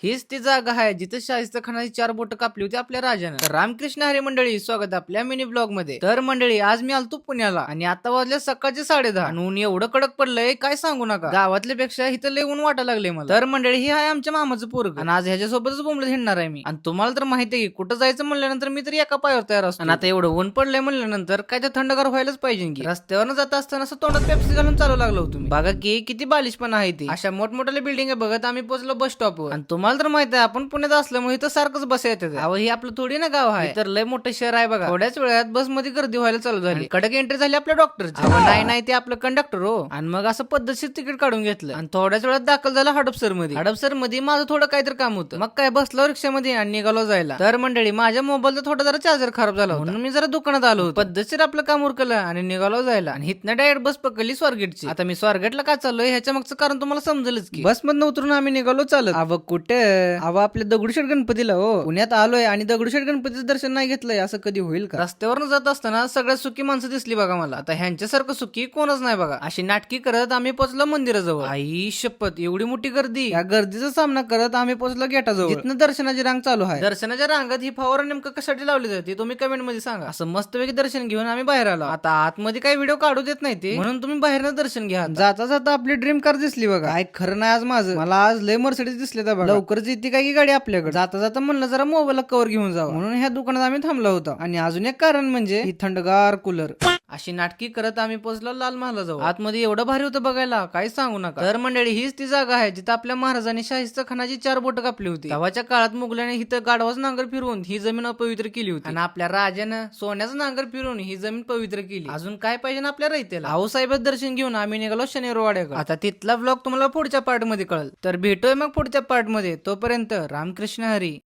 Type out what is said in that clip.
हीच ती जागा आहे जिथे शाहिस्ता खानाची 4 बोटं कापली होती आपल्या राजानं. तर रामकृष्ण हरी मंडळी, स्वागत आपल्या मिनी ब्लॉग मध्ये. तर मंडळी, आज मी आलतो पुण्याला आणि आता वाजले सकाळचे 10:30 आणि ऊन एवढं कडक पडलंय काय सांगू नका. गावातल्या पेक्षा इथं लय ऊन वाटायला लागले मला. तर मंडळी, ही आहे आमच्या मामाचं पोरग आणि आज ह्याच्यासोबतच बोंबलत हिंडणार आहे मी. आणि तुम्हाला तर माहिती आहे की कुठं जायचं म्हणल्यानंतर मी तरी एका पायावर तयार असतो. आणि आता एवढं ऊन पडलंय म्हणल्यानंतर काय तर थंडगार व्हायलाच पाहिजे की. रस्त्यावर जात असताना असं तोंडात पेप्सी घालून चालू लागलो होतो मी. बघा की किती बालिशपणा आहे ती. अशा मोठमोठ्या बिल्डिंग बघत आम्ही पोहोचलो बस स्टॉपवर. आणि तुम्हाला तर माहिती आहे आपण पुण्यात असल्यामुळे इथं सारखंच बस येते. अहो, ही आपलं थोडी ना गाव आहे, तर लय मोठं शहर आहे बघा. थोड्याच वेळात बस मध्ये गर्दी व्हायला चालू झाली. कडक एंट्री झाली आपल्या डॉक्टरची. नाही ते आपलं कंडक्टर हो. आणि मग असं पद्धतशीर तिकीट काढून घेतलं आणि थोड्याच वेळात दाखल झाला हडपसर मध्ये माझं थोडं काहीतरी काम होतं. मग काय बसलो रिक्षामध्ये आणि निघालो जायला. तर मंडळी, माझ्या मोबाईलचा थोडा जरा चार्जर खराब झाला म्हणून मी जरा दुकानात आलो होतो. पद्धतशीर आपलं काम उरकलं आणि निघालो जायला. आणि हिथनं डायरेक्ट बस पकडली स्वारगेटची. आता मी स्वारगेटला काय चाललोय ह्याच्या मागचं कारण तुम्हाला समजेलच की. बस मधनं उतरून आम्ही निघालो चालत. अव कुठे आपल्या दगडूशेठ गणपतीला हो. पुण्यात आलोय आणि दगडूशेठ गणपतीचं दर्शन नाही घेतलंय असं कधी होईल का? रस्त्यावरनं जात असताना सगळ्यात सुखी माणसं दिसली बघा मला. आता ह्यांच्यासारखं सुखी कोणच नाही बघा. अशी नाटकी करत आम्ही पोहोचलो मंदिराजवळ. आई शपथ, एवढी मोठी गर्दी. या गर्दीचा सामना करत आम्ही पोहोचलो गेटाजवळ. तिथनं दर्शनाची रांग चालू आहे. दर्शनाच्या रांगात ही फवारा नेमकं कशासाठी लावली जाते तुम्ही कमेंट मध्ये सांगा. असं मस्तपैकी दर्शन घेऊन आम्ही बाहेर आलो. आता आतमध्ये काही व्हिडिओ काढू देत नाही ते, म्हणून तुम्ही बाहेरनं दर्शन घ्या. जाता जाता आपली ड्रीम कार दिसली बघा. काय खरं नाही आज माझं. मला आज लय मर्सिडीज दिसले तर बघा. लवकरच येते काय की गाडी आपल्याकडे. जाता जाता म्हणलं जरा मोबाईलला कव्हर घेऊन जावं, म्हणून ह्या दुकानात आम्ही थांबलो होतो. आणि अजून एक कारण म्हणजे ही थंडगार कूलर. अशी नाटकी करत आम्ही पोहोचलो लाल महालाजवळ. आतमध्ये एवढं भारी होतं बघायला काय सांगू नका. तर मंडळी, हीच ती जागा आहे जिथं आपल्या महाराजांनी शाहिस्ता खानाची 4 बोटं कापली होती. तेव्हाच्या काळात मुघलांनी इथं गाढवाच नांगर फिरवून ही जमीन अपवित्र केली होती आणि आपल्या राजानं सोन्याचं नांगर फिरवून ही जमीन पवित्र केली. अजून काय पाहिजे ना आपल्या रयतेला. आऊसाहेबात दर्शन घेऊन आम्ही निघालो शनिवारवाड्याकडे. आता तिथला व्लॉग तुम्हाला पुढच्या पार्ट मध्ये कळेल. तर भेटूया मग पुढच्या पार्ट मध्ये. तोपर्यंत रामकृष्ण हरी.